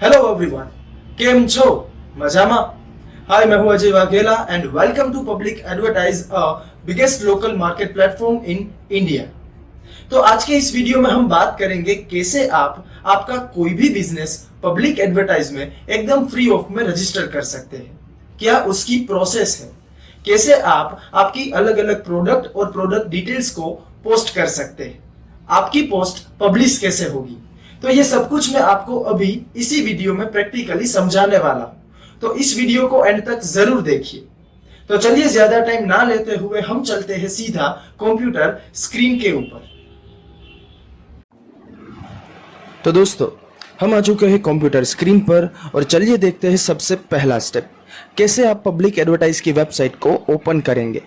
Hello everyone, केम छो मजामा। Hi, मैं हूं Ajay Vaghela and welcome to Public Advertise, biggest local market platform in India. तो आज के इस वीडियो में हम बात करेंगे कैसे आप आपका कोई भी बिजनेस पब्लिक एडवर्टाइज में एकदम फ्री ऑफ में रजिस्टर कर सकते हैं। क्या उसकी प्रोसेस है, कैसे आप आपकी अलग अलग प्रोडक्ट और प्रोडक्ट डिटेल्स को पोस्ट कर सकते हैं, आपकी पोस्ट पब्लिश कैसे होगी। तो ये सब कुछ मैं आपको अभी इसी वीडियो में प्रैक्टिकली समझाने वाला हूं, तो इस वीडियो को एंड तक जरूर देखिए। तो चलिए ज्यादा टाइम ना लेते हुए हम चलते हैं सीधा कंप्यूटर स्क्रीन के ऊपर। तो दोस्तों, हम आ चुके हैं कंप्यूटर स्क्रीन पर और चलिए देखते हैं सबसे पहला स्टेप, कैसे आप पब्लिक एडवर्टाइज की वेबसाइट को ओपन करेंगे।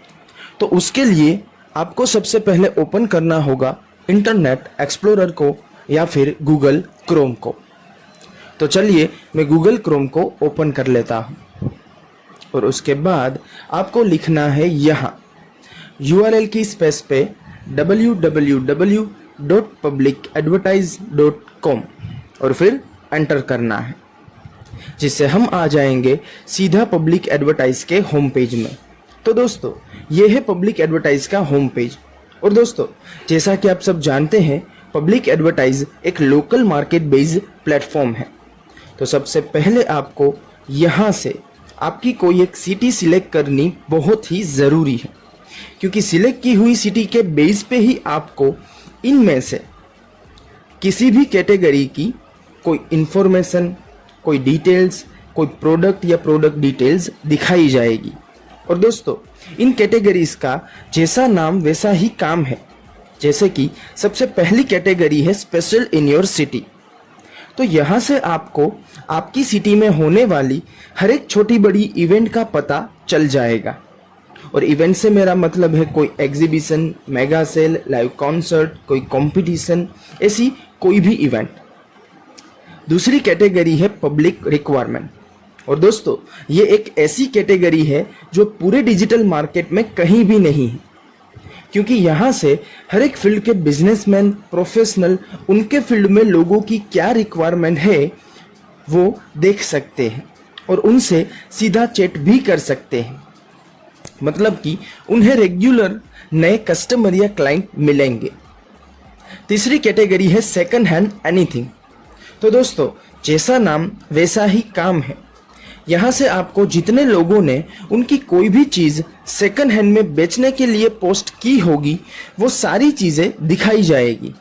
तो उसके लिए आपको सबसे पहले ओपन करना होगा इंटरनेट एक्सप्लोरर को या फिर गूगल क्रोम को। तो चलिए मैं गूगल क्रोम को ओपन कर लेता हूं और उसके बाद आपको लिखना है यहाँ URL की स्पेस पे www.publicadvertise.com और फिर एंटर करना है, जिससे हम आ जाएंगे सीधा पब्लिक एडवर्टाइज के होम पेज में। तो दोस्तों, ये है पब्लिक एडवर्टाइज का होम पेज। और दोस्तों, जैसा कि आप सब जानते हैं, पब्लिक एडवर्टाइज एक लोकल मार्केट बेस्ड प्लेटफॉर्म है। तो सबसे पहले आपको यहाँ से आपकी कोई एक सिटी सिलेक्ट करनी बहुत ही ज़रूरी है, क्योंकि सिलेक्ट की हुई सिटी के बेस पे ही आपको इनमें से किसी भी कैटेगरी की कोई इंफॉर्मेशन, कोई डिटेल्स, कोई प्रोडक्ट या प्रोडक्ट डिटेल्स दिखाई जाएगी। और दोस्तों, इन कैटेगरीज का जैसा नाम वैसा ही काम है। जैसे कि सबसे पहली कैटेगरी है स्पेशल इन योर सिटी। तो यहाँ से आपको आपकी सिटी में होने वाली हर एक छोटी बड़ी इवेंट का पता चल जाएगा। और इवेंट से मेरा मतलब है कोई exhibition, mega sale, live concert, कोई कंपटीशन, ऐसी कोई भी इवेंट। दूसरी कैटेगरी है पब्लिक रिक्वायरमेंट। और दोस्तों, ये एक ऐसी कैटेगरी है जो पूरे डिजिटल मार्केट में कहीं भी नहीं है, क्योंकि यहाँ से हर एक फील्ड के बिजनेसमैन, प्रोफेशनल, उनके फील्ड में लोगों की क्या रिक्वायरमेंट है वो देख सकते हैं और उनसे सीधा चैट भी कर सकते हैं। मतलब कि उन्हें रेगुलर नए कस्टमर या क्लाइंट मिलेंगे। तीसरी कैटेगरी है सेकंड हैंड एनीथिंग। तो दोस्तों, जैसा नाम वैसा ही काम है। यहाँ से आपको जितने लोगों ने उनकी कोई भी चीज़ सेकंड हैंड में बेचने के लिए पोस्ट की होगी, वो सारी चीज़ें दिखाई जाएगी।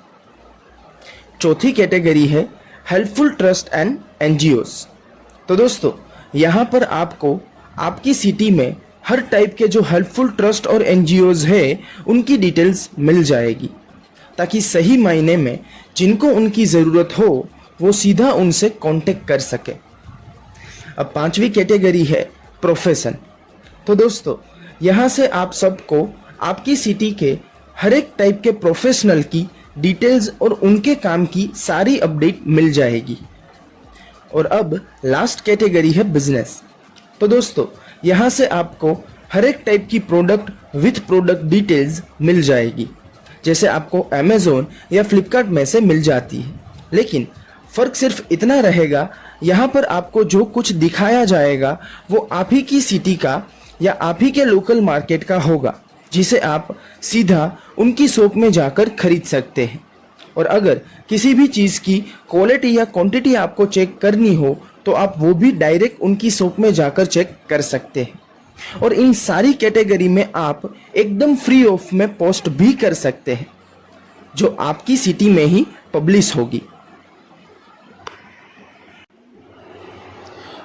चौथी कैटेगरी है हेल्पफुल ट्रस्ट एंड NGOs। तो दोस्तों, यहाँ पर आपको आपकी सिटी में हर टाइप के जो हेल्पफुल ट्रस्ट और NGOs है, उनकी डिटेल्स मिल जाएगी, ताकि सही मायने में जिनको उनकी ज़रूरत हो वो सीधा उनसे कांटेक्ट कर सके। अब पांचवी कैटेगरी है प्रोफेशन। तो दोस्तों, यहाँ से आप सबको आपकी सिटी के हर एक टाइप के प्रोफेशनल की डिटेल्स और उनके काम की सारी अपडेट मिल जाएगी। और अब लास्ट कैटेगरी है बिजनेस। तो दोस्तों, यहाँ से आपको हर एक टाइप की प्रोडक्ट विथ प्रोडक्ट डिटेल्स मिल जाएगी, जैसे आपको अमेज़ॉन या फ्लिपकार्ट में से मिल जाती है। लेकिन फ़र्क सिर्फ इतना रहेगा, यहाँ पर आपको जो कुछ दिखाया जाएगा वो आप ही की सिटी का या आप ही के लोकल मार्केट का होगा, जिसे आप सीधा उनकी शॉप में जाकर खरीद सकते हैं। और अगर किसी भी चीज़ की क्वालिटी या क्वांटिटी आपको चेक करनी हो, तो आप वो भी डायरेक्ट उनकी शॉप में जाकर चेक कर सकते हैं। और इन सारी कैटेगरी में आप एकदम फ्री ऑफ में पोस्ट भी कर सकते हैं, जो आपकी सिटी में ही पब्लिश होगी।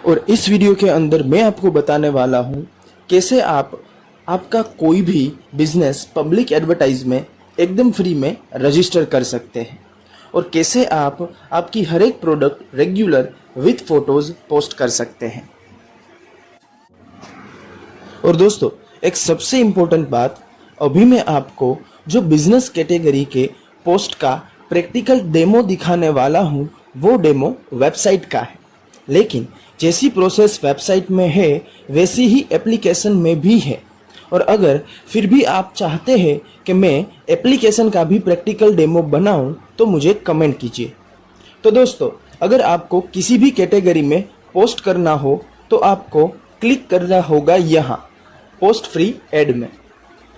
और इस वीडियो के अंदर मैं आपको बताने वाला हूँ कैसे आप आपका कोई भी बिजनेस पब्लिक एडवर्टाइज में एकदम फ्री में रजिस्टर कर सकते हैं, और कैसे आप आपकी हर एक product regular with photos post कर सकते हैं। और दोस्तों, एक सबसे इम्पोर्टेंट बात, अभी मैं आपको जो बिजनेस कैटेगरी के पोस्ट का प्रैक्टिकल डेमो दिखाने वाला हूँ, वो डेमो वेबसाइट का है। लेकिन जैसी प्रोसेस वेबसाइट में है वैसी ही एप्लीकेशन में भी है। और अगर फिर भी आप चाहते हैं कि मैं एप्लीकेशन का भी प्रैक्टिकल डेमो बनाऊं, तो मुझे कमेंट कीजिए। तो दोस्तों, अगर आपको किसी भी कैटेगरी में पोस्ट करना हो तो आपको क्लिक करना होगा यहाँ पोस्ट फ्री एड में।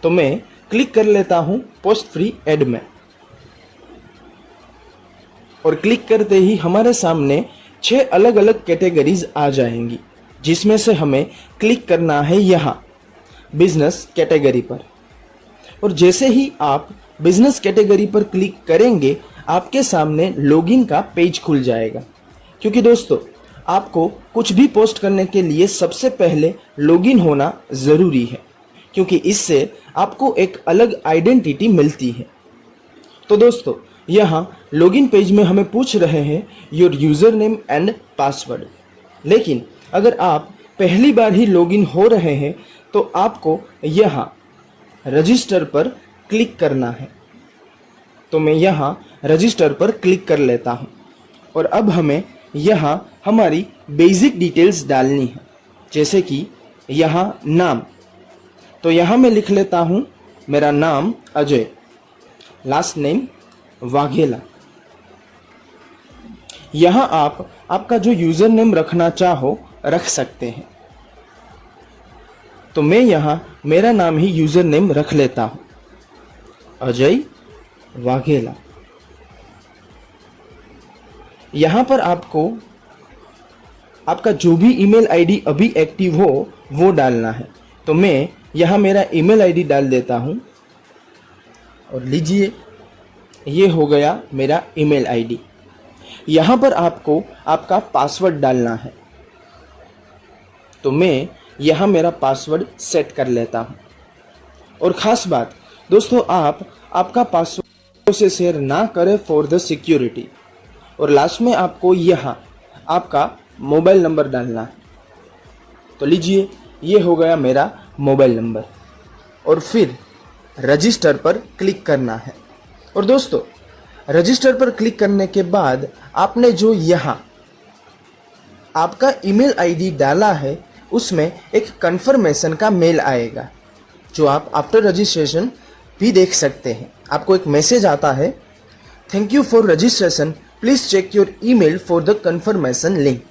तो मैं क्लिक कर लेता हूँ पोस्ट फ्री एड में, और क्लिक करते ही हमारे सामने 6 अलग अलग कैटेगरीज आ जाएंगी, जिसमें से हमें क्लिक करना है यहाँ बिजनेस कैटेगरी पर। और जैसे ही आप बिजनेस कैटेगरी पर क्लिक करेंगे आपके सामने लॉगिन का पेज खुल जाएगा। क्योंकि दोस्तों आपको कुछ भी पोस्ट करने के लिए सबसे पहले लॉगिन होना ज़रूरी है, क्योंकि इससे आपको एक अलग आइडेंटिटी मिलती है। तो दोस्तों यहाँ लॉगिन पेज में हमें पूछ रहे हैं your user name and password, लेकिन अगर आप पहली बार ही लॉगिन हो रहे हैं तो आपको यहाँ रजिस्टर पर क्लिक करना है। तो मैं यहाँ रजिस्टर पर क्लिक कर लेता हूँ, और अब हमें यहाँ हमारी बेसिक डिटेल्स डालनी है, जैसे कि यहाँ नाम। तो यहाँ मैं लिख लेता हूँ मेरा नाम अजय, लास्ट नेम वाघेला। यहाँ आप आपका जो यूज़र नेम रखना चाहो रख सकते हैं। तो मैं यहाँ मेरा नाम ही यूज़र नेम रख लेता हूँ, अजय वाघेला। यहाँ पर आपको आपका जो भी ईमेल आईडी अभी एक्टिव हो वो डालना है। तो मैं यहाँ मेरा ईमेल आईडी डाल देता हूँ, और लीजिए ये हो गया मेरा ईमेल आईडी। यहाँ पर आपको आपका पासवर्ड डालना है। तो मैं यहाँ मेरा पासवर्ड सेट कर लेता हूँ। और ख़ास बात दोस्तों, आप आपका पासवर्ड से शेयर ना करें फॉर द सिक्योरिटी। और लास्ट में आपको यहाँ आपका मोबाइल नंबर डालना है। तो लीजिए ये हो गया मेरा मोबाइल नंबर, और फिर रजिस्टर पर क्लिक करना है। और दोस्तों रजिस्टर पर क्लिक करने के बाद आपने जो यहाँ आपका ईमेल आईडी डाला है उसमें एक कंफर्मेशन का मेल आएगा, जो आप आफ्टर रजिस्ट्रेशन भी देख सकते हैं। आपको एक मैसेज आता है, thank you for registration, please check your email for the confirmation link.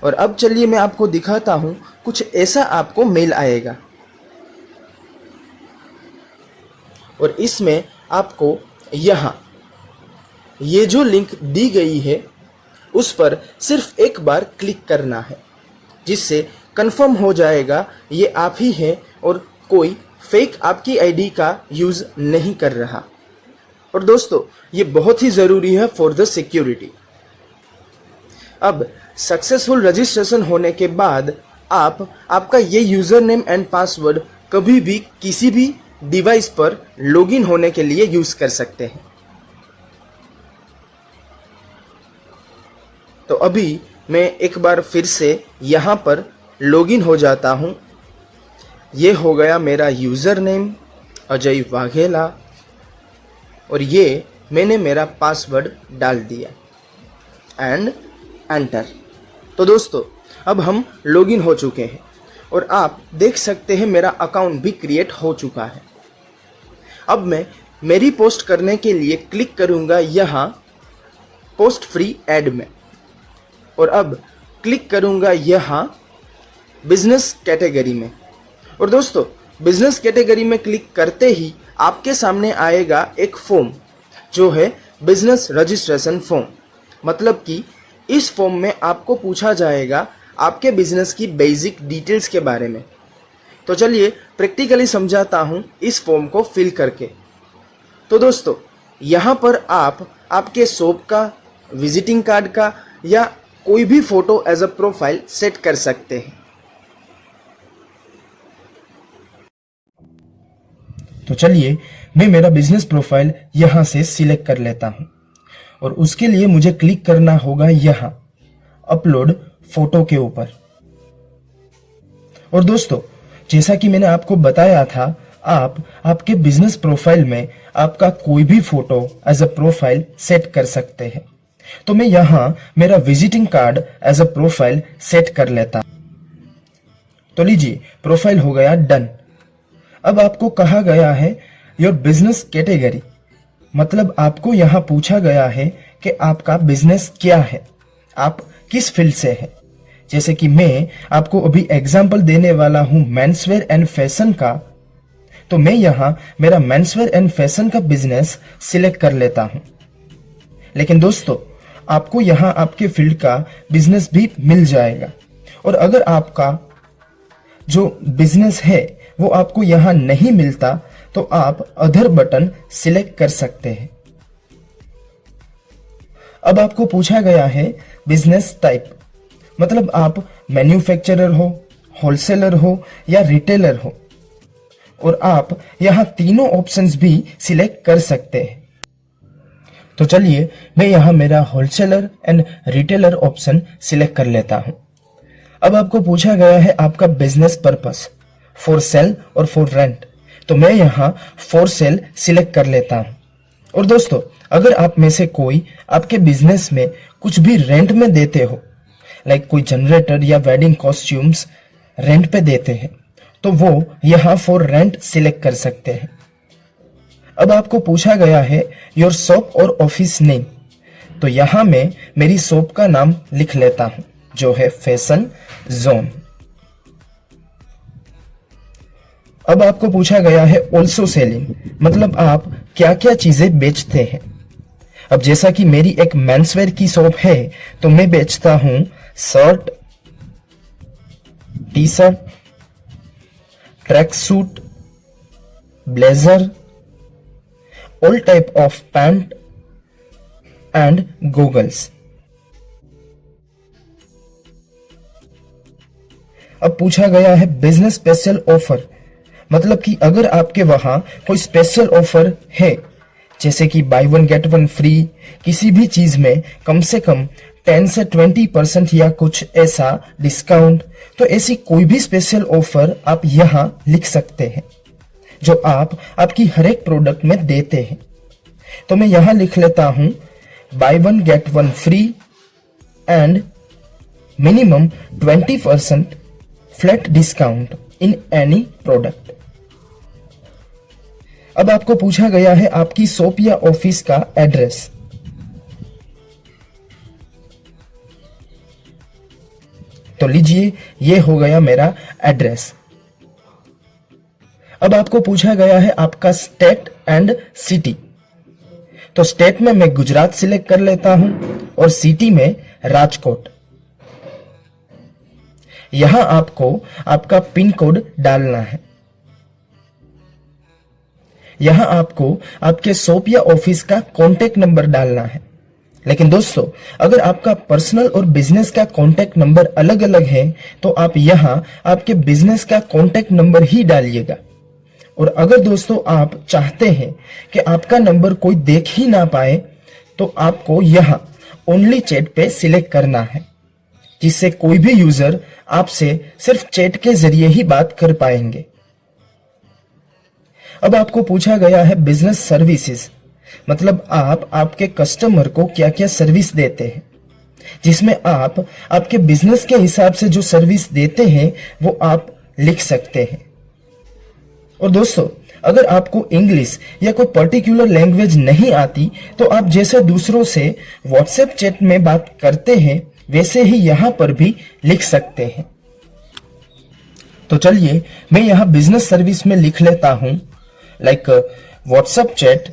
और अब चलिए मैं आपको दिखाता हूं, कुछ ऐसा आपको मेल आएगा, और इसमें आपको यहाँ ये जो लिंक दी गई है उस पर सिर्फ एक बार क्लिक करना है, जिससे कंफर्म हो जाएगा ये आप ही हैं और कोई फेक आपकी आईडी का यूज़ नहीं कर रहा। और दोस्तों ये बहुत ही ज़रूरी है फॉर द सिक्योरिटी। अब सक्सेसफुल रजिस्ट्रेशन होने के बाद आप आपका ये यूज़र नेम एंड पासवर्ड कभी भी किसी भी डिवाइस पर लॉगिन होने के लिए यूज़ कर सकते हैं। तो अभी मैं एक बार फिर से यहाँ पर लॉगिन हो जाता हूँ। ये हो गया मेरा यूज़र नेम अजय वाघेला, और ये मैंने मेरा पासवर्ड डाल दिया एंड एंटर। तो दोस्तों अब हम लॉगिन हो चुके हैं, और आप देख सकते हैं मेरा अकाउंट भी क्रिएट हो चुका है। अब मैं मेरी पोस्ट करने के लिए क्लिक करूँगा यहाँ पोस्ट फ्री एड में, और अब क्लिक करूँगा यहाँ बिजनेस कैटेगरी में। और दोस्तों बिजनेस कैटेगरी में क्लिक करते ही आपके सामने आएगा एक फॉर्म, जो है बिजनेस रजिस्ट्रेशन फॉर्म। मतलब कि इस फॉर्म में आपको पूछा जाएगा आपके बिजनेस की बेसिक डिटेल्स के बारे में। तो चलिए प्रैक्टिकली समझाता हूँ इस फॉर्म को फिल करके। तो दोस्तों यहाँ पर आप आपके शॉप का, विजिटिंग कार्ड का या कोई भी photo as a profile set कर सकते हैं। तो चलिए मैं मेरा बिजनेस प्रोफाइल यहाँ से सिलेक्ट कर लेता हूँ, और उसके लिए मुझे क्लिक करना होगा यहाँ अपलोड फोटो के ऊपर। और दोस्तों जैसा कि मैंने आपको बताया था, आप आपके बिजनेस प्रोफाइल में आपका कोई भी photo as a profile set कर सकते हैं। तो मैं यहाँ मेरा visiting card as a profile set कर लेता हूं। तो लीजिए प्रोफाइल हो गया डन। अब आपको कहा गया है योर बिजनेस कैटेगरी, मतलब आपको यहाँ पूछा गया है कि आपका बिजनेस क्या है, आप किस फील्ड से है। जैसे कि मैं आपको अभी एग्जाम्पल देने वाला हूं मेंसवेयर एंड फैशन का, तो मैं यहां मेरा मेंसवेयर एंड फैशन का बिजनेस सिलेक्ट कर लेता हूं। लेकिन दोस्तों, आपको यहां आपके फील्ड का बिजनेस भी मिल जाएगा। और अगर आपका जो बिजनेस है वो आपको यहां नहीं मिलता तो आप अदर बटन सिलेक्ट कर सकते हैं। अब आपको पूछा गया है बिजनेस टाइप, मतलब आप मैन्युफैक्चरर हो, होलसेलर हो या रिटेलर हो, और आप यहां तीनों ऑप्शंस भी सिलेक्ट कर सकते हैं। तो चलिए मैं यहां मेरा wholesaler and retailer option select कर लेता हूं। अब आपको पूछा गया है आपका बिजनेस पर्पस फॉर सेल और फॉर रेंट, तो मैं यहां फॉर सेल सिलेक्ट कर लेता हूं। और दोस्तों, अगर आप में से कोई आपके बिजनेस में कुछ भी रेंट में देते हो, लाइक कोई जनरेटर या वेडिंग कॉस्ट्यूम्स रेंट पे देते हैं, तो वो यहां फॉर रेंट सिलेक्ट कर सकते हैं। अब आपको पूछा गया है योर शॉप और ऑफिस नेम, तो यहां मैं मेरी शॉप का नाम लिख लेता हूं जो है फैशन जोन। अब आपको पूछा गया है ऑल्सो सेलिंग, मतलब आप क्या क्या चीजें बेचते हैं। अब जैसा कि मेरी एक मेंसवेयर की शॉप है तो मैं बेचता हूं shirt, T shirt, track suit, blazer, all type of pant and goggles. अब पूछा गया है बिजनेस स्पेशल ऑफर, मतलब कि अगर आपके वहां कोई स्पेशल ऑफर है, जैसे कि by one get one free किसी भी चीज में कम से कम 10 से 20% या कुछ ऐसा डिस्काउंट, तो ऐसी कोई भी स्पेशल ऑफर आप यहां लिख सकते हैं जो आप आपकी हर एक प्रोडक्ट में देते हैं। तो मैं यहां लिख लेता हूं by one get one free and minimum 20% flat discount in any product. अब आपको पूछा गया है आपकी शॉप या ऑफिस का एड्रेस, तो लीजिए ये हो गया मेरा एड्रेस। अब आपको पूछा गया है आपका स्टेट एंड सिटी, तो स्टेट में मैं गुजरात सिलेक्ट कर लेता हूं और सिटी में राजकोट। यहां आपको आपका पिन कोड डालना है। यहां आपको आपके शॉप या ऑफिस का कॉन्टेक्ट नंबर डालना है। लेकिन दोस्तों, अगर आपका पर्सनल और बिजनेस का कॉन्टेक्ट नंबर अलग अलग है तो आप यहां आपके बिजनेस का कॉन्टेक्ट नंबर ही डालिएगा। और अगर दोस्तों आप चाहते हैं कि आपका नंबर कोई देख ही ना पाए तो आपको यहां ओनली चैट पे सिलेक्ट करना है, जिससे कोई भी यूजर आपसे सिर्फ चैट के जरिए ही बात कर पाएंगे। अब आपको पूछा गया है बिजनेस सर्विसेज, मतलब आप आपके कस्टमर को क्या क्या सर्विस देते हैं, जिसमें आप आपके बिजनेस के हिसाब से जो सर्विस देते हैं वो आप लिख सकते हैं। और दोस्तों, अगर आपको इंग्लिश या कोई पर्टिकुलर लैंग्वेज नहीं आती तो आप जैसे दूसरों से व्हाट्सएप चैट में बात करते हैं वैसे ही यहां पर भी लिख सकते हैं। तो चलिए मैं यहां बिजनेस सर्विस में लिख लेता हूं लाइक व्हाट्सएप चैट,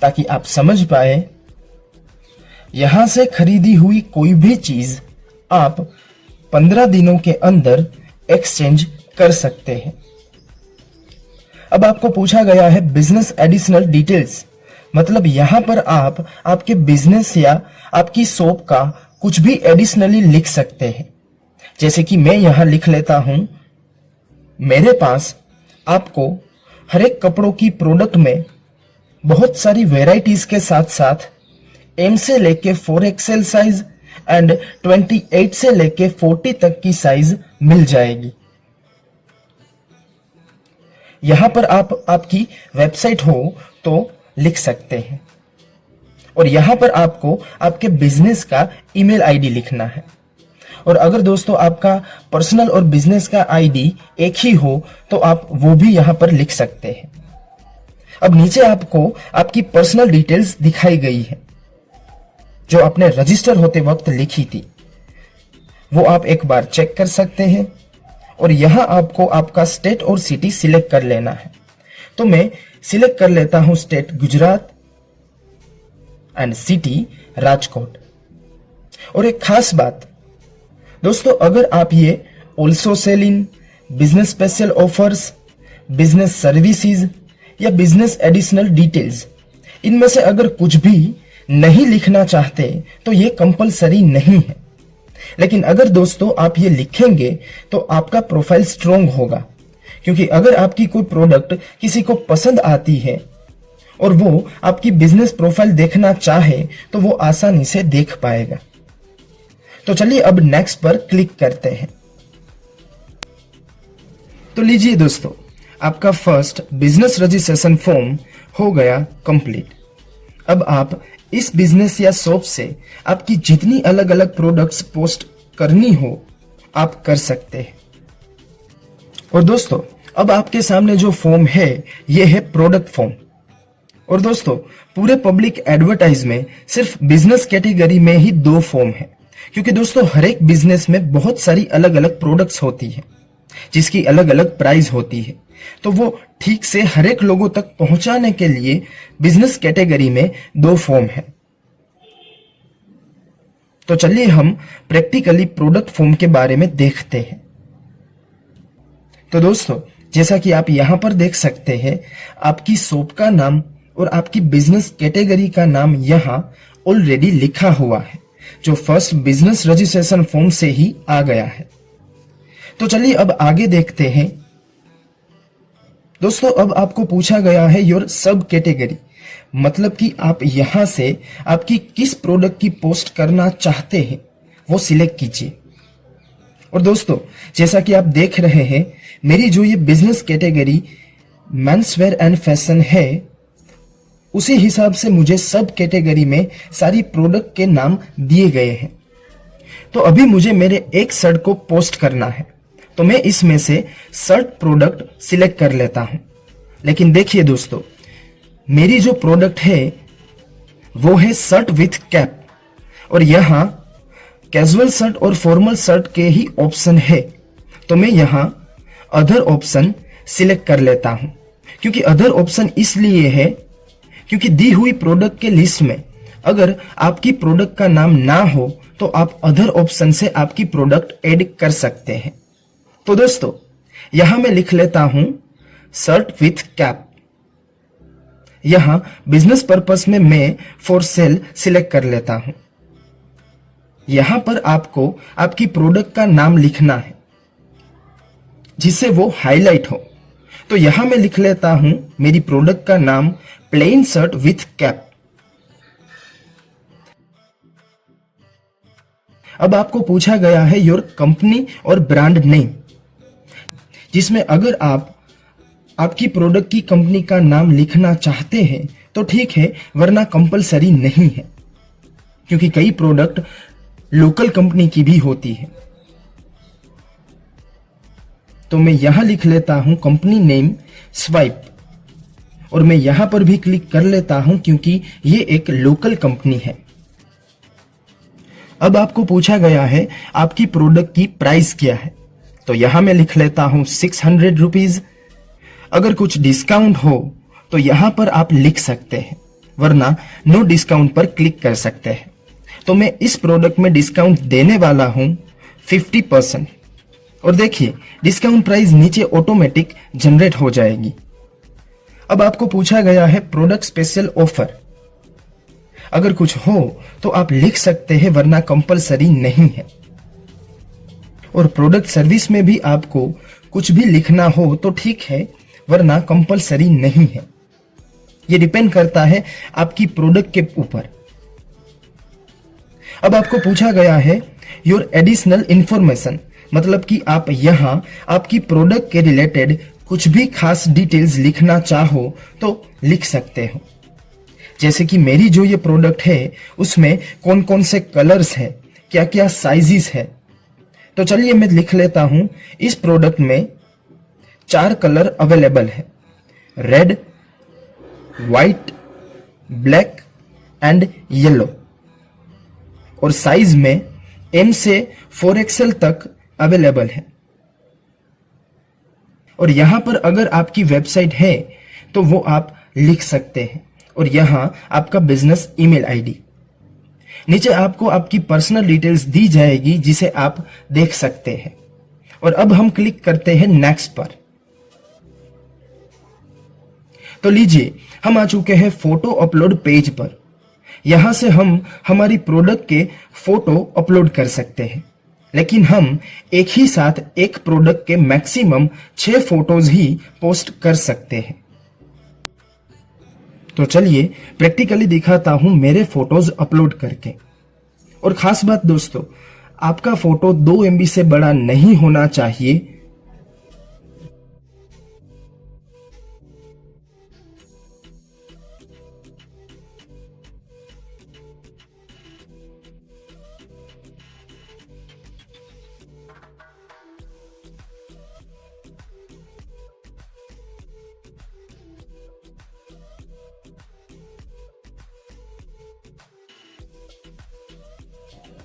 ताकि आप समझ पाए। यहां से खरीदी हुई कोई भी चीज आप 15 दिनों के अंदर एक्सचेंज कर सकते हैं। अब आपको पूछा गया है बिजनेस एडिशनल डिटेल्स, मतलब यहां पर आप आपके बिजनेस या आपकी शॉप का कुछ भी एडिशनली लिख सकते हैं। जैसे कि मैं यहां लिख लेता हूं, मेरे पास आपको हर एक कपड़ों की प्रोडक्ट में बहुत सारी वेराइटीज के साथ साथ M से लेके 4XL साइज एंड 28 से लेके 40 तक की साइज मिल जाएगी। यहां पर आप आपकी वेबसाइट हो तो लिख सकते हैं, और यहां पर आपको आपके बिजनेस का ईमेल आईडी लिखना है। और अगर दोस्तों आपका पर्सनल और बिजनेस का आईडी एक ही हो तो आप वो भी यहां पर लिख सकते हैं। अब नीचे आपको आपकी पर्सनल डिटेल्स दिखाई गई है। जो आपने रजिस्टर होते वक्त लिखी थी, वो आप एक बार चेक कर सकते हैं। और यहां आपको आपका स्टेट और सिटी सिलेक्ट कर लेना है। तो मैं सिलेक्ट कर लेता हूं state Gujarat and city Rajkot. और एक खास बात दोस्तों, अगर आप ये also sale in, business special offers, business services या बिजनेस एडिशनल डिटेल्स, इनमें से अगर कुछ भी नहीं लिखना चाहते तो ये कंपलसरी नहीं है। लेकिन अगर दोस्तों आप ये लिखेंगे तो आपका प्रोफाइल स्ट्रोंग होगा, क्योंकि अगर आपकी कोई प्रोडक्ट किसी को पसंद आती है और वो आपकी बिजनेस प्रोफाइल देखना चाहे तो वो आसानी से देख पाएगा। तो चलिए अब नेक्स्ट पर क्लिक करते हैं। तो लीजिए दोस्तों, आपका फर्स्ट बिजनेस रजिस्ट्रेशन फॉर्म हो गया कंप्लीट। अब आप इस बिजनेस या शॉप से आपकी जितनी अलग अलग प्रोडक्ट्स पोस्ट करनी हो आप कर सकते हैं। और दोस्तों अब आपके सामने जो फॉर्म है ये है प्रोडक्ट फॉर्म। और दोस्तों पूरे पब्लिक एडवर्टाइज में सिर्फ बिजनेस कैटेगरी में ही 2 फॉर्म है, क्योंकि दोस्तों हर एक बिजनेस में बहुत सारी अलग अलग प्रोडक्ट्स होती है जिसकी अलग अलग प्राइस होती है। तो वो ठीक से हर एक लोगों तक पहुंचाने के लिए बिजनेस कैटेगरी में 2 फॉर्म है। तो चलिए हम प्रैक्टिकली प्रोडक्ट फॉर्म के बारे में देखते हैं। तो दोस्तों जैसा कि आप यहां पर देख सकते हैं, आपकी शॉप का नाम और आपकी बिजनेस कैटेगरी का नाम यहां ऑलरेडी लिखा हुआ है, जो फर्स्ट बिजनेस रजिस्ट्रेशन फॉर्म से ही आ गया है। तो चलिए अब आगे देखते हैं। दोस्तों अब आपको पूछा गया है योर सब कैटेगरी, मतलब कि आप यहां से आपकी किस प्रोडक्ट की पोस्ट करना चाहते हैं वो सिलेक्ट कीजिए। और दोस्तों जैसा कि आप देख रहे हैं, मेरी जो ये business category menswear and fashion है, उसी हिसाब से मुझे सब कैटेगरी में सारी प्रोडक्ट के नाम दिए गए हैं। तो अभी मुझे मेरे एक शर्ट को पोस्ट करना है, तो मैं इसमें से शर्ट प्रोडक्ट सिलेक्ट कर लेता हूं। लेकिन देखिए दोस्तों, मेरी जो प्रोडक्ट है वो है शर्ट विथ कैप, और यहां कैजुअल शर्ट और फॉर्मल शर्ट के ही ऑप्शन है। तो मैं यहां अदर ऑप्शन सिलेक्ट कर लेता हूं, क्योंकि अदर ऑप्शन इसलिए है क्योंकि दी हुई प्रोडक्ट के लिस्ट में अगर आपकी प्रोडक्ट का नाम ना हो तो आप अदर ऑप्शन से आपकी प्रोडक्ट ऐड कर सकते हैं। तो दोस्तों यहां मैं लिख लेता हूं शर्ट विथ कैप। यहां बिजनेस पर्पस में मैं फॉर सेल सिलेक्ट कर लेता हूं। यहां पर आपको आपकी प्रोडक्ट का नाम लिखना है जिससे वो हाईलाइट हो। तो यहां मैं लिख लेता हूं मेरी प्रोडक्ट का नाम प्लेन शर्ट विथ कैप। अब आपको पूछा गया है योर कंपनी और ब्रांड नेम, जिसमें अगर आप आपकी प्रोडक्ट की कंपनी का नाम लिखना चाहते हैं तो ठीक है, वरना कंपलसरी नहीं है, क्योंकि कई प्रोडक्ट लोकल कंपनी की भी होती है। तो मैं यहां लिख लेता हूं कंपनी नेम स्वाइप, और मैं यहां पर भी क्लिक कर लेता हूं क्योंकि ये एक लोकल कंपनी है। अब आपको पूछा गया है आपकी प्रोडक्ट की प्राइस क्या है, तो यहां मैं लिख लेता हूं 600 रुपीज। अगर कुछ डिस्काउंट हो तो यहां पर आप लिख सकते हैं, वरना नो डिस्काउंट पर क्लिक कर सकते हैं। तो मैं इस प्रोडक्ट में डिस्काउंट देने वाला हूं 50%, और देखिए डिस्काउंट प्राइस नीचे ऑटोमेटिक जनरेट हो जाएगी। अब आपको पूछा गया है प्रोडक्ट स्पेशल ऑफर, अगर कुछ हो तो आप लिख सकते हैं, वरना कंपलसरी नहीं है। और प्रोडक्ट सर्विस में भी आपको कुछ भी लिखना हो तो ठीक है, वरना कंपलसरी नहीं है। ये डिपेंड करता है आपकी प्रोडक्ट के ऊपर। अब आपको पूछा गया है योर एडिशनल इंफॉर्मेशन, मतलब कि आप यहां आपकी प्रोडक्ट के रिलेटेड कुछ भी खास डिटेल्स लिखना चाहो तो लिख सकते हो। जैसे कि मेरी जो ये प्रोडक्ट है उसमें कौन कौन से कलर्स है, क्या क्या साइजेस है। तो चलिए मैं लिख लेता हूं इस प्रोडक्ट में 4 कलर अवेलेबल है, red, white, black and yellow. और साइज में M से 4XL तक अवेलेबल है। और यहां पर अगर आपकी वेबसाइट है तो वो आप लिख सकते हैं, और यहां आपका बिजनेस ईमेल आईडी। नीचे आपको आपकी पर्सनल डिटेल्स दी जाएगी जिसे आप देख सकते हैं। और अब हम क्लिक करते हैं नेक्स्ट पर। तो लीजिए, हम आ चुके हैं फोटो अपलोड पेज पर। यहां से हम हमारी प्रोडक्ट के फोटो अपलोड कर सकते हैं, लेकिन हम एक ही साथ एक प्रोडक्ट के मैक्सिमम 6 फोटोज ही पोस्ट कर सकते हैं। तो चलिए प्रैक्टिकली दिखाता हूं मेरे फोटोज अपलोड करके। और खास बात दोस्तों, आपका फोटो 2 MB से बड़ा नहीं होना चाहिए।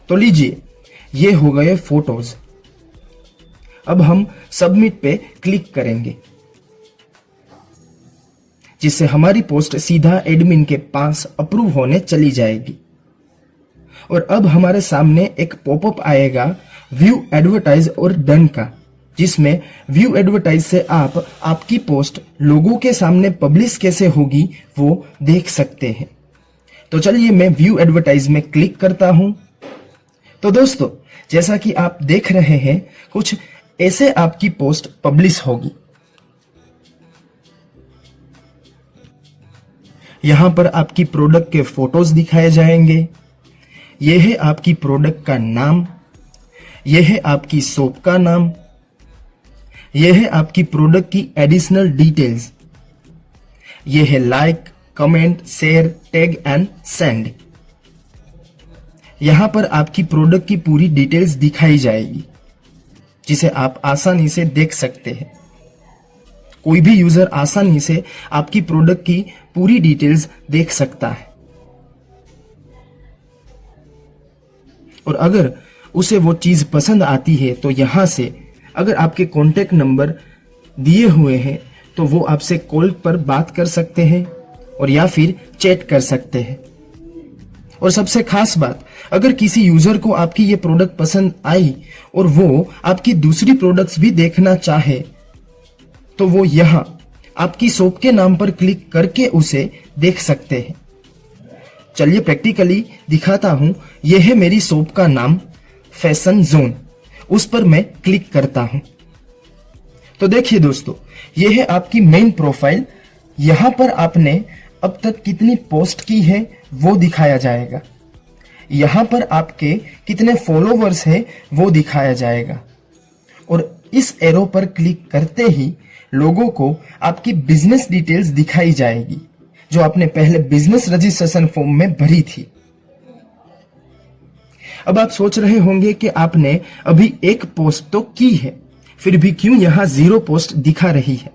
तो लीजिए, ये हो गए फोटोज। अब हम सबमिट पे क्लिक करेंगे, जिससे हमारी पोस्ट सीधा एडमिन के पास अप्रूव होने चली जाएगी। और अब हमारे सामने एक पॉपअप आएगा व्यू एडवर्टाइज और डन का, जिसमें व्यू एडवर्टाइज से आप आपकी पोस्ट लोगों के सामने पब्लिश कैसे होगी वो देख सकते हैं। तो चलिए मैं व्यू एडवर्टाइज में क्लिक करता हूं। तो दोस्तों, जैसा कि आप देख रहे हैं, कुछ ऐसे आपकी पोस्ट पब्लिश होगी। यहां पर आपकी प्रोडक्ट के फोटोज दिखाए जाएंगे। यह है आपकी प्रोडक्ट का नाम, यह है आपकी शॉप का नाम, यह है आपकी प्रोडक्ट की एडिशनल डिटेल्स, यह है like, comment, share, tag and send. यहां पर आपकी प्रोडक्ट की पूरी डिटेल्स दिखाई जाएगी, जिसे आप आसानी से देख सकते हैं। कोई भी यूजर आसानी से आपकी प्रोडक्ट की पूरी डिटेल्स देख सकता है। और अगर उसे वो चीज पसंद आती है तो यहां से अगर आपके कॉन्टेक्ट नंबर दिए हुए हैं तो वो आपसे कॉल पर बात कर सकते हैं और या फिर चैट कर सकते हैं। और सबसे खास बात, अगर किसी यूजर को आपकी ये प्रोडक्ट पसंद आई और वो आपकी दूसरी प्रोडक्ट्स भी देखना चाहे तो वो यहां आपकी शॉप के नाम पर क्लिक करके उसे देख सकते हैं। चलिए प्रैक्टिकली दिखाता हूं। यह है मेरी शॉप का नाम, फैशन जोन। उस पर मैं क्लिक करता हूं। तो देखिए दोस्तों, यह है आपकी मेन प्रोफाइल। यहां पर आपने अब तक कितनी पोस्ट की है वो दिखाया जाएगा। यहां पर आपके कितने फॉलोवर्स हैं वो दिखाया जाएगा। और इस एरो पर क्लिक करते ही लोगों को आपकी बिजनेस डिटेल्स दिखाई जाएगी, जो आपने पहले बिजनेस रजिस्ट्रेशन फॉर्म में भरी थी। अब आप सोच रहे होंगे कि आपने अभी एक पोस्ट तो की है, फिर भी क्यों यहां 0 पोस्ट दिखा रही है?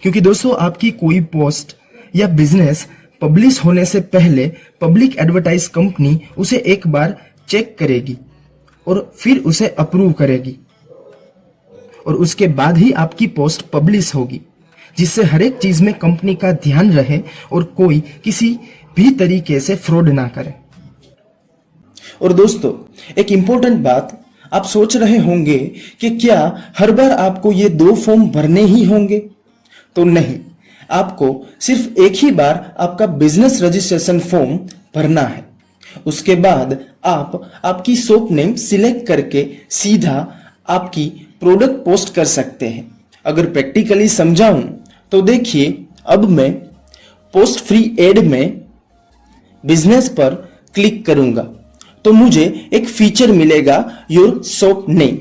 क्योंकि दोस्तों, आपकी कोई पोस्ट या बिजनेस पब्लिश होने से पहले पब्लिक एडवर्टाइज कंपनी उसे एक बार चेक करेगी और फिर उसे अप्रूव करेगी, और उसके बाद ही आपकी पोस्ट पब्लिश होगी, जिससे हर एक चीज में कंपनी का ध्यान रहे और कोई किसी भी तरीके से फ्रॉड ना करे। और दोस्तों, एक इंपॉर्टेंट बात, आप सोच रहे होंगे कि क्या हर बार आपको ये 2 फॉर्म भरने ही होंगे? तो नहीं, आपको सिर्फ एक ही बार आपका बिजनेस रजिस्ट्रेशन फॉर्म भरना है। उसके बाद आप आपकी शॉप नेम सिलेक्ट करके सीधा आपकी प्रोडक्ट पोस्ट कर सकते हैं। अगर प्रैक्टिकली समझाऊं तो देखिए, अब मैं पोस्ट फ्री एड में बिजनेस पर क्लिक करूंगा तो मुझे एक फीचर मिलेगा, योर शॉप नेम,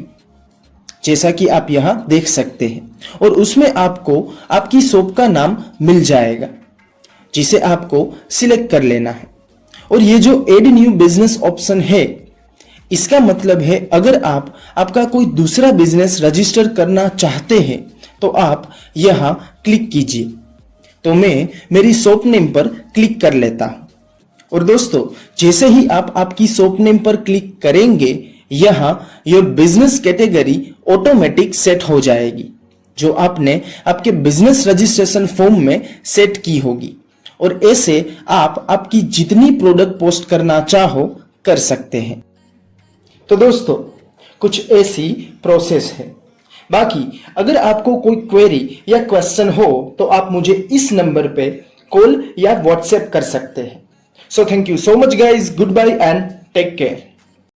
जैसा कि आप यहां देख सकते हैं। और उसमें आपको आपकी शॉप का नाम मिल जाएगा, जिसे आपको सिलेक्ट कर लेना है। और ये जो एड न्यू बिजनेस ऑप्शन है, इसका मतलब है अगर आप आपका कोई दूसरा बिजनेस रजिस्टर करना चाहते हैं तो आप यहां क्लिक कीजिए। तो मैं मेरी शॉप नेम पर क्लिक कर लेता हूं और दोस्तों जैसे ही आप आपकी शॉप नेम पर क्लिक करेंगे, यहां your business category automatic set हो जाएगी, जो आपने आपके बिजनेस रजिस्ट्रेशन फॉर्म में सेट की होगी। और ऐसे आप आपकी जितनी प्रोडक्ट पोस्ट करना चाहो कर सकते हैं। तो दोस्तों कुछ ऐसी प्रोसेस है। बाकी अगर आपको कोई क्वेरी या क्वेश्चन हो तो आप मुझे इस नंबर पे कॉल या व्हाट्सएप कर सकते हैं। So thank you so much guys, goodbye and take care.